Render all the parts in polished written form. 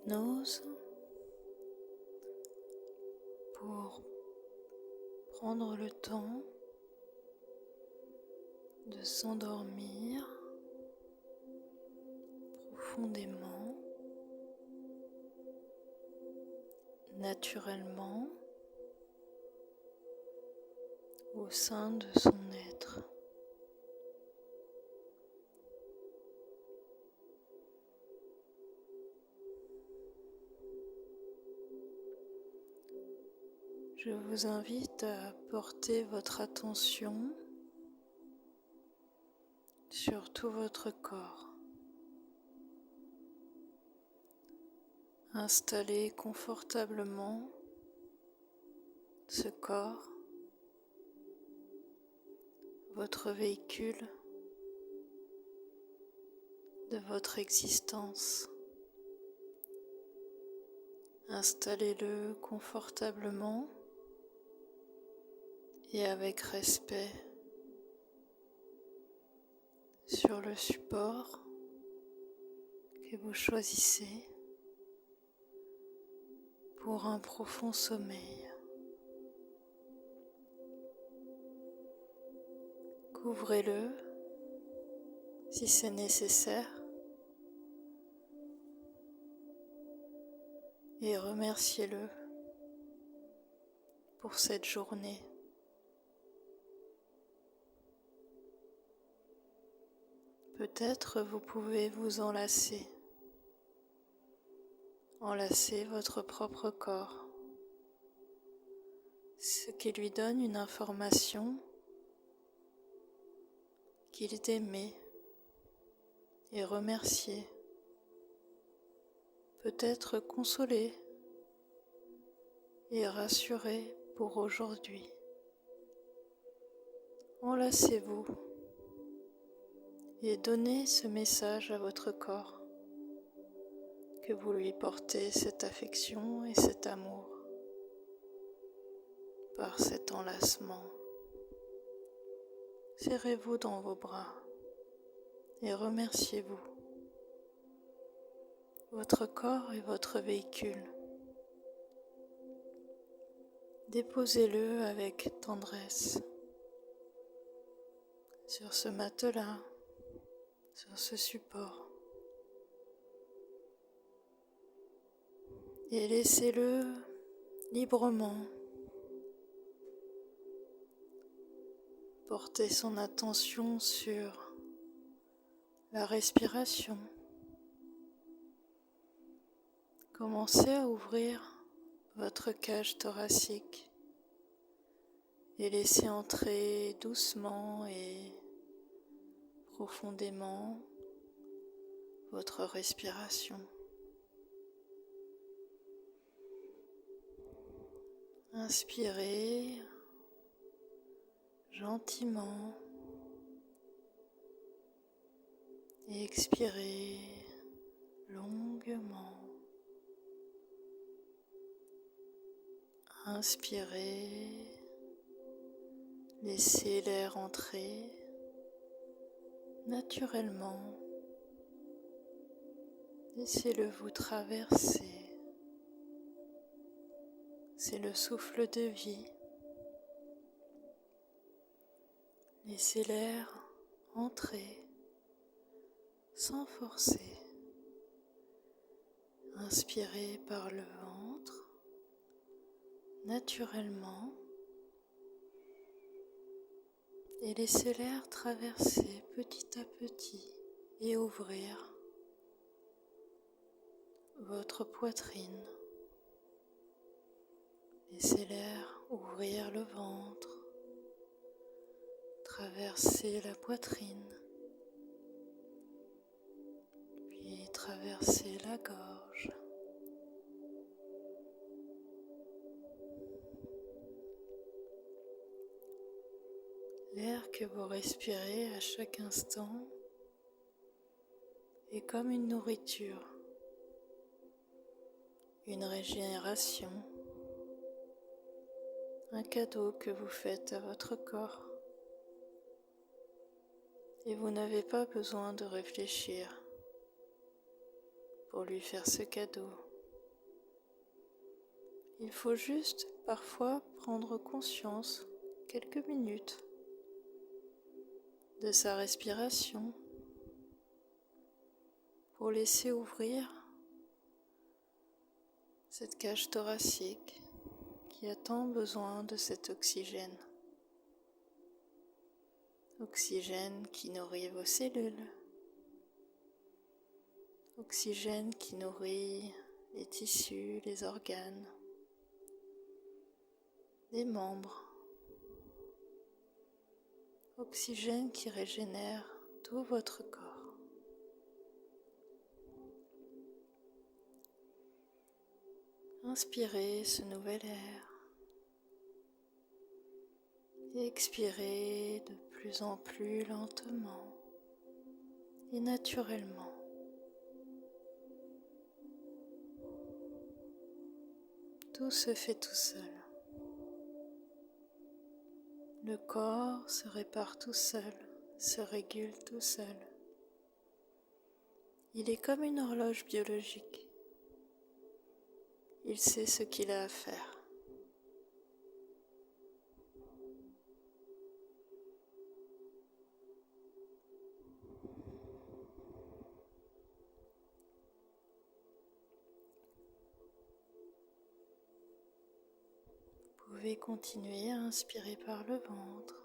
hypnose pour prendre le temps de s'endormir profondément, naturellement, au sein de son être. Je vous invite à porter votre attention sur tout votre corps. Installez confortablement ce corps, votre véhicule de votre existence. Installez-le confortablement et avec respect sur le support que vous choisissez pour un profond sommeil. Couvrez-le si c'est nécessaire et remerciez-le pour cette journée. Peut-être vous pouvez vous enlacer votre propre corps, ce qui lui donne une information qu'il est aimé et remercié, peut-être consolé et rassuré pour aujourd'hui. Enlacez-vous et donnez ce message à votre corps que vous lui portez cette affection et cet amour par cet enlacement. Serrez-vous dans vos bras et remerciez-vous. Votre corps est votre véhicule. Déposez-le avec tendresse sur ce matelas, sur ce support. Et laissez-le librement porter son attention sur la respiration. Commencez à ouvrir votre cage thoracique et laissez entrer doucement et profondément votre respiration. Inspirez gentiment et expirez longuement. Inspirez, laissez l'air entrer naturellement. Laissez-le vous traverser. C'est le souffle de vie. Laissez l'air entrer sans forcer. Inspirez par le ventre, naturellement, et laissez l'air traverser petit à petit et ouvrir votre poitrine. Laissez l'air ouvrir le ventre, traverser la poitrine, puis traverser la gorge. L'air que vous respirez à chaque instant est comme une nourriture, une régénération, un cadeau que vous faites à votre corps. Et vous n'avez pas besoin de réfléchir pour lui faire ce cadeau. Il faut juste parfois prendre conscience, quelques minutes, de sa respiration pour laisser ouvrir cette cage thoracique qui a tant besoin de cet oxygène. Oxygène qui nourrit vos cellules, oxygène qui nourrit les tissus, les organes, les membres, oxygène qui régénère tout votre corps. Inspirez ce nouvel air et expirez de plus en plus lentement et naturellement. Tout se fait tout seul. Le corps se répare tout seul, se régule tout seul. Il est comme une horloge biologique. Il sait ce qu'il a à faire. Vous pouvez continuer à inspirer par le ventre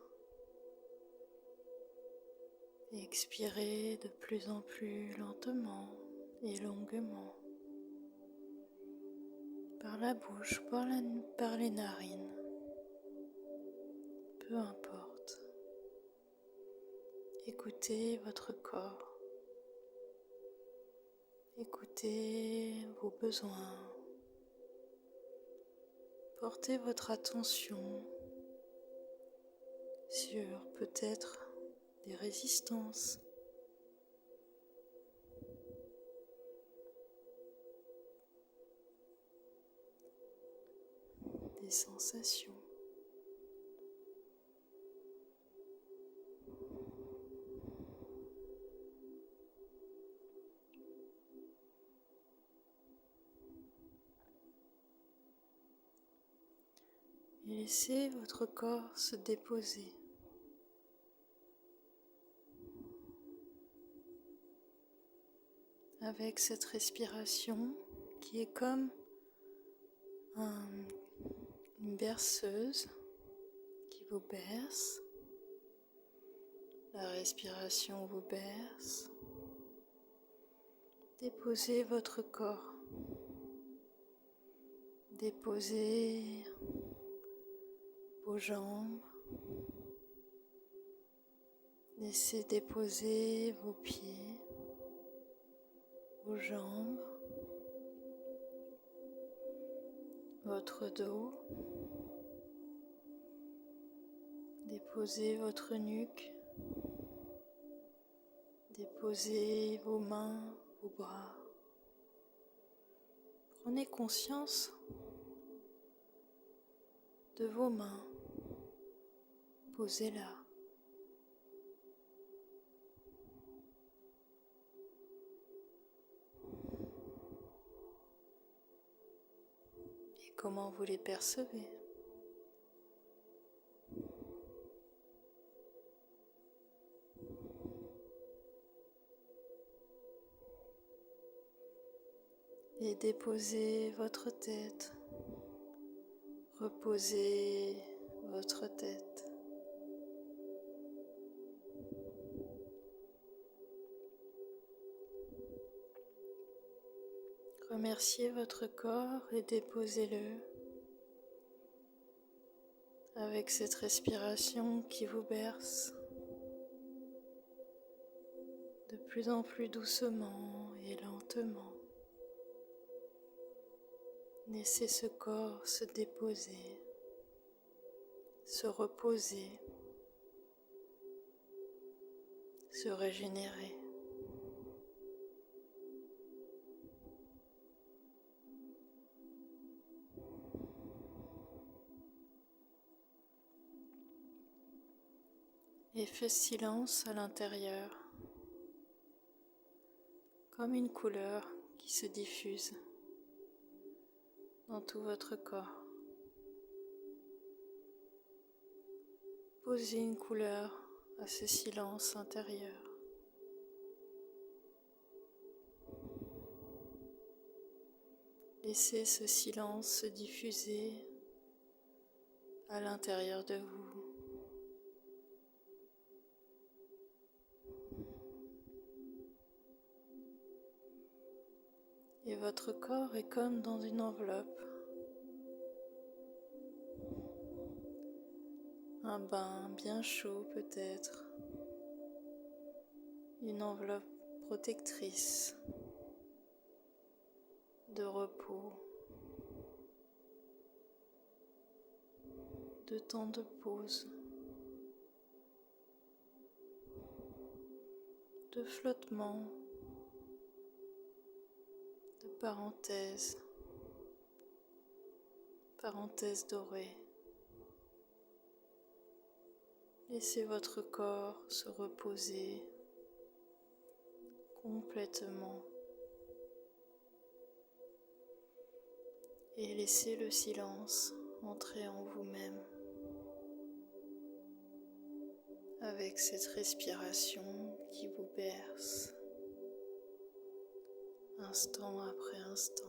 et expirer de plus en plus lentement et longuement par la bouche, par les narines, peu importe. Écoutez votre corps, écoutez vos besoins, portez votre attention sur peut-être des résistances, des sensations. Et laissez votre corps se déposer. Avec cette respiration qui est comme une berceuse qui vous berce. La respiration vous berce. Déposez votre corps. Déposez vos jambes. Laissez déposer vos pieds, vos jambes, votre dos. Déposez votre nuque. Déposez vos mains, vos bras. Prenez conscience de vos mains. Posez-la. Et comment vous les percevez? Et déposez votre tête. Reposez votre tête. Remerciez votre corps et déposez-le avec cette respiration qui vous berce de plus en plus doucement et lentement. Laissez ce corps se déposer, se reposer, se régénérer. Et faites silence à l'intérieur, comme une couleur qui se diffuse dans tout votre corps. Posez une couleur à ce silence intérieur. Laissez ce silence se diffuser à l'intérieur de vous. Et votre corps est comme dans une enveloppe. Un bain bien chaud peut-être. Une enveloppe protectrice de repos, de temps de pause, de flottement, de parenthèse dorée. Laissez votre corps se reposer complètement et laissez le silence entrer en vous-même avec cette respiration qui vous berce instant après instant.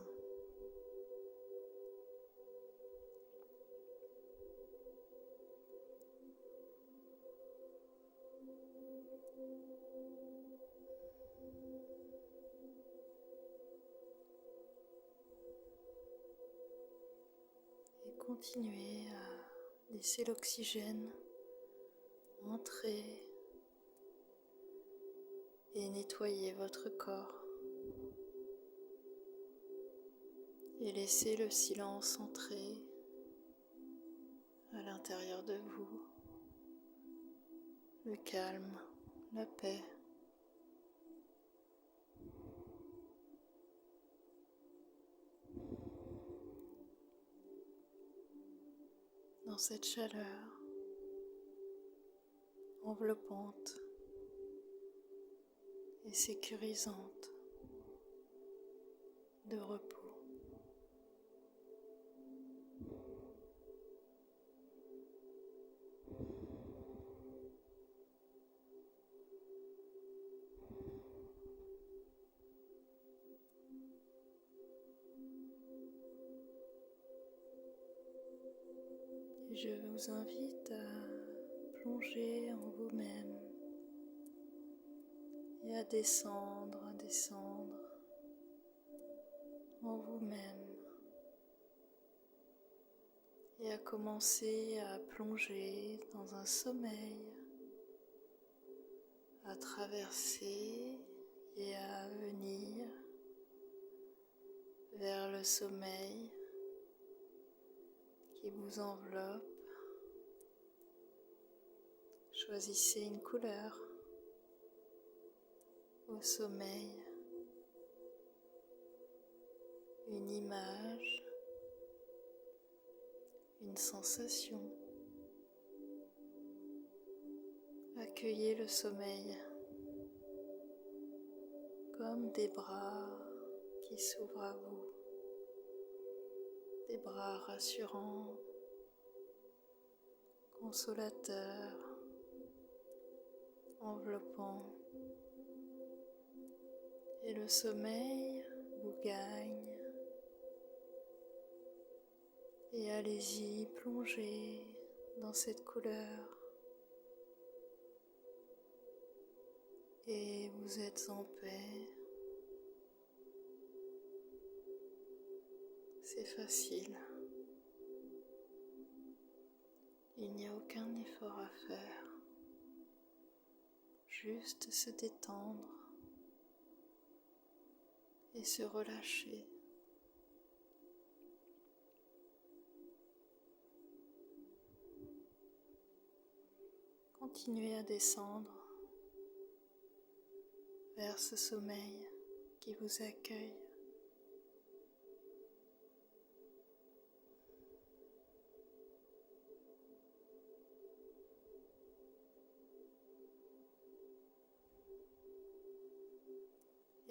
Et continuez à laisser l'oxygène entrer et nettoyer votre corps. Et laissez le silence entrer à l'intérieur de vous, le calme, la paix. Dans cette chaleur enveloppante et sécurisante de repos. Et je vous invite à plonger en vous-même et à descendre en vous-même et à commencer à plonger dans un sommeil, à traverser et à venir vers le sommeil qui vous enveloppe. Choisissez une couleur au sommeil, une image, une sensation. Accueillez le sommeil comme des bras qui s'ouvrent à vous, des bras rassurants, consolateurs, enveloppants. Et le sommeil vous gagne. Et allez-y, plongez dans cette couleur. Et vous êtes en paix. C'est facile. Il n'y a aucun effort à faire. Juste se détendre et se relâcher. Continuez à descendre vers ce sommeil qui vous accueille.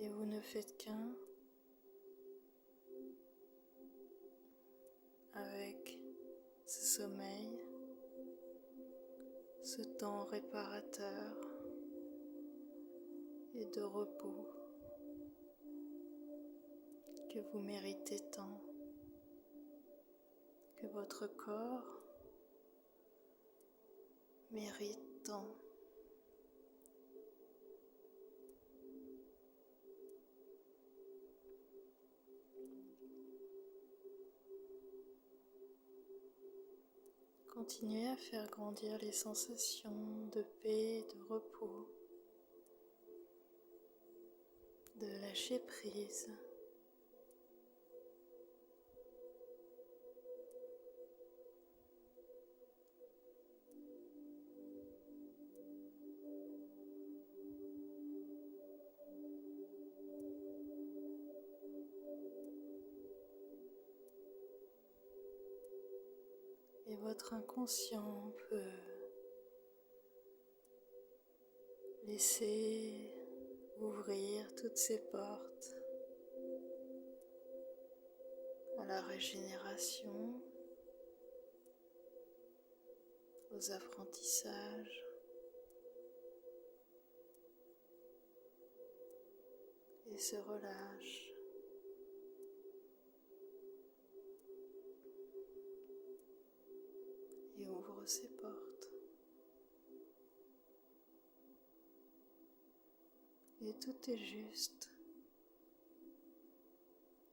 Et vous ne faites qu'un ce temps réparateur et de repos que vous méritez tant, que votre corps mérite tant. Continuez à faire grandir les sensations de paix, de repos, de lâcher prise. Et votre inconscient peut laisser ouvrir toutes ses portes à la régénération, aux apprentissages et se relâche. Et ouvre ses portes. Et tout est juste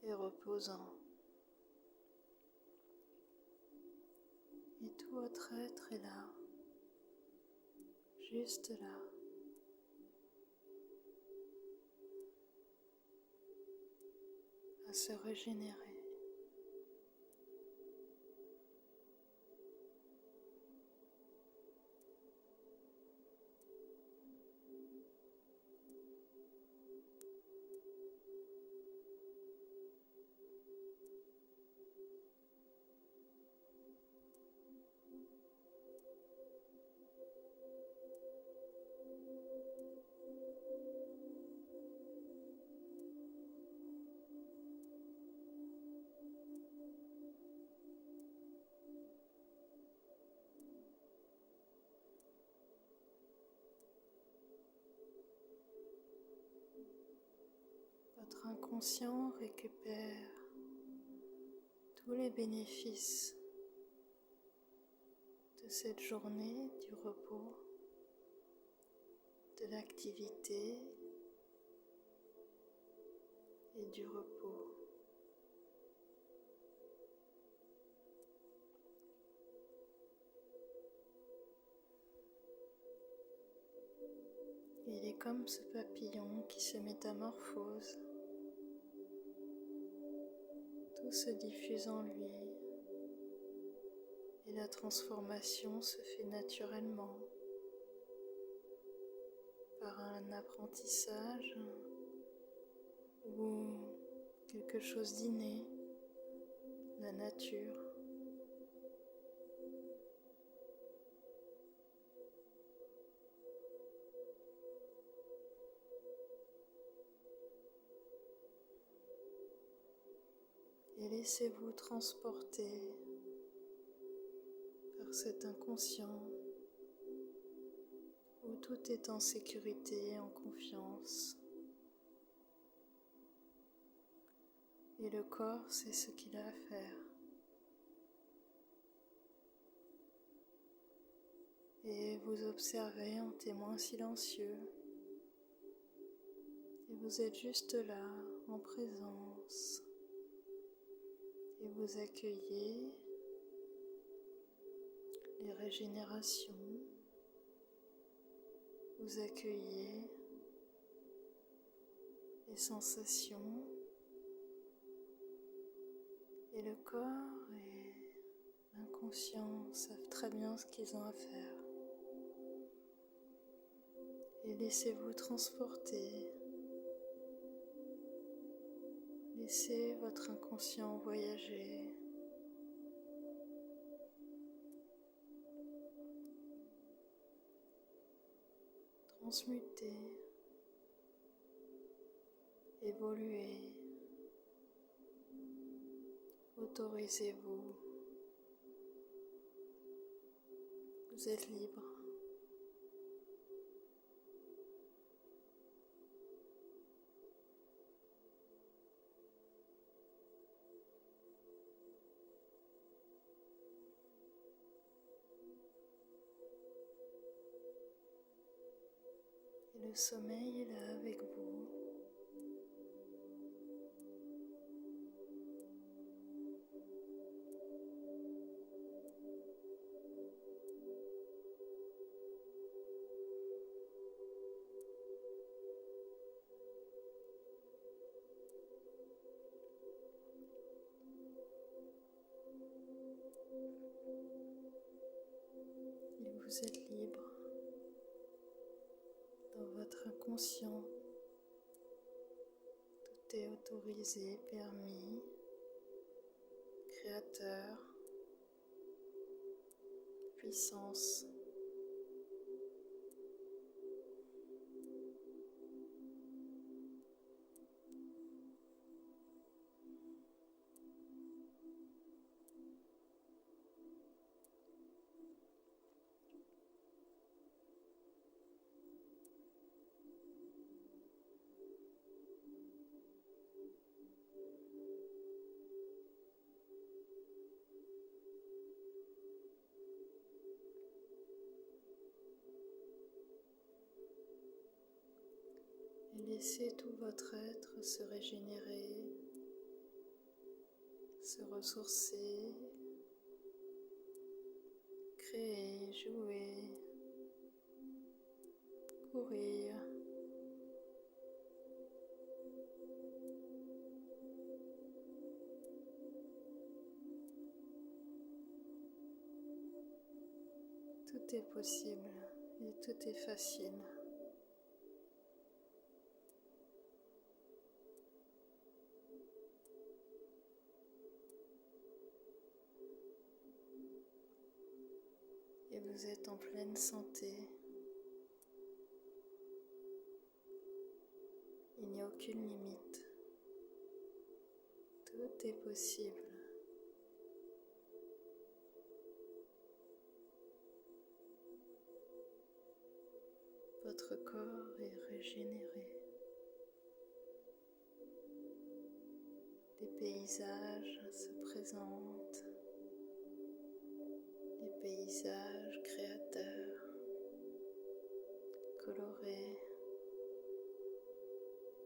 et reposant. Et tout votre être est là, juste là. À se régénérer. Votre inconscient récupère tous les bénéfices de cette journée, du repos, de l'activité et du repos. Il est comme ce papillon qui se métamorphose. Tout se diffuse en lui et la transformation se fait naturellement par un apprentissage ou quelque chose d'inné, la nature. Et laissez-vous transporter par cet inconscient où tout est en sécurité, en confiance. Et le corps sait ce qu'il a à faire. Et vous observez en témoin silencieux. Et vous êtes juste là, en présence. Et vous accueillez les régénérations. Vous accueillez les sensations. Et le corps et l'inconscient savent très bien ce qu'ils ont à faire. Et laissez-vous transporter. Laissez votre inconscient voyager. Transmuter. Évoluer. Autorisez-vous. Vous êtes libre. Et le sommeil est là avec vous. Et vous êtes libre dans votre inconscient. Tout est autorisé, permis, créateur, puissance. Et laissez tout votre être se régénérer, se ressourcer, créer, jouer, courir. Tout est possible et tout est facile. Et vous êtes en pleine santé. Il n'y a aucune limite. Tout est possible. Votre corps est régénéré. Des paysages se présentent. Des paysages créateurs, colorés.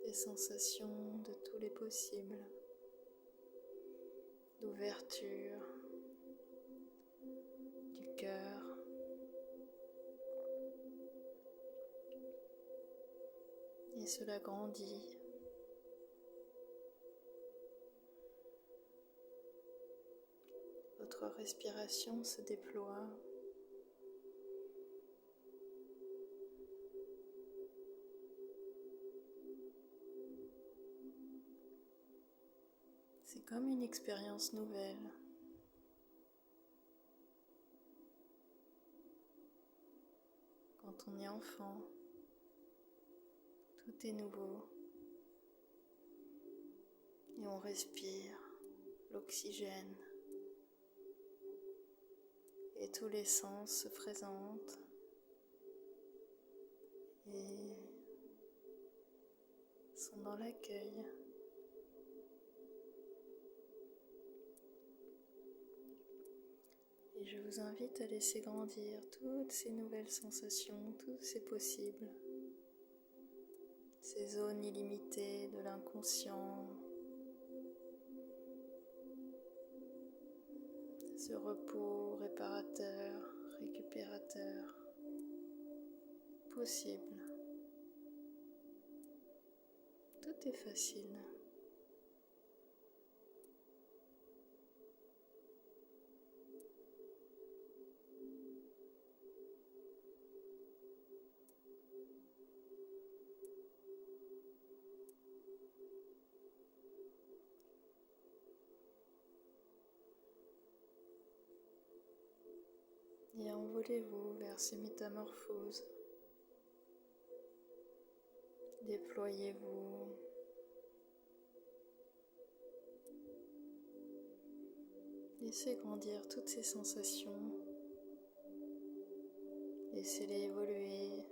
Des sensations de tous les possibles. D'ouverture du cœur. Et cela grandit. Votre respiration se déploie. C'est comme une expérience nouvelle. Quand on est enfant, tout est nouveau. Et on respire l'oxygène. Et tous les sens se présentent. Et sont dans l'accueil. Et je vous invite à laisser grandir toutes ces nouvelles sensations, tous ces possibles, ces zones illimitées de l'inconscient, ce repos réparateur, récupérateur, possible. Tout est facile. Et envolez-vous vers ces métamorphoses. Déployez-vous. Laissez grandir toutes ces sensations. Laissez-les évoluer,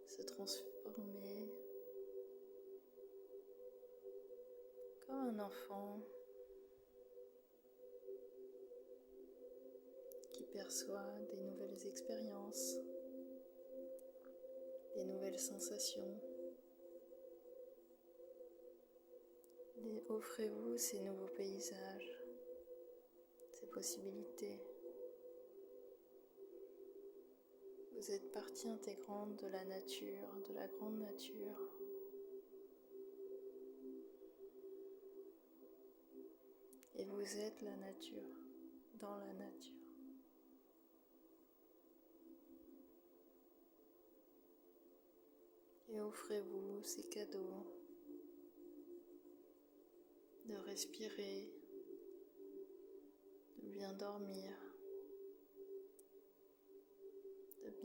se transformer comme un enfant qui perçoit des nouvelles expériences. des nouvelles sensations. Offrez-vous ces nouveaux paysages, ces possibilités. Vous êtes partie intégrante de la nature, de la grande nature. Et vous êtes la nature, dans la nature. Et offrez-vous ces cadeaux de respirer, de bien dormir,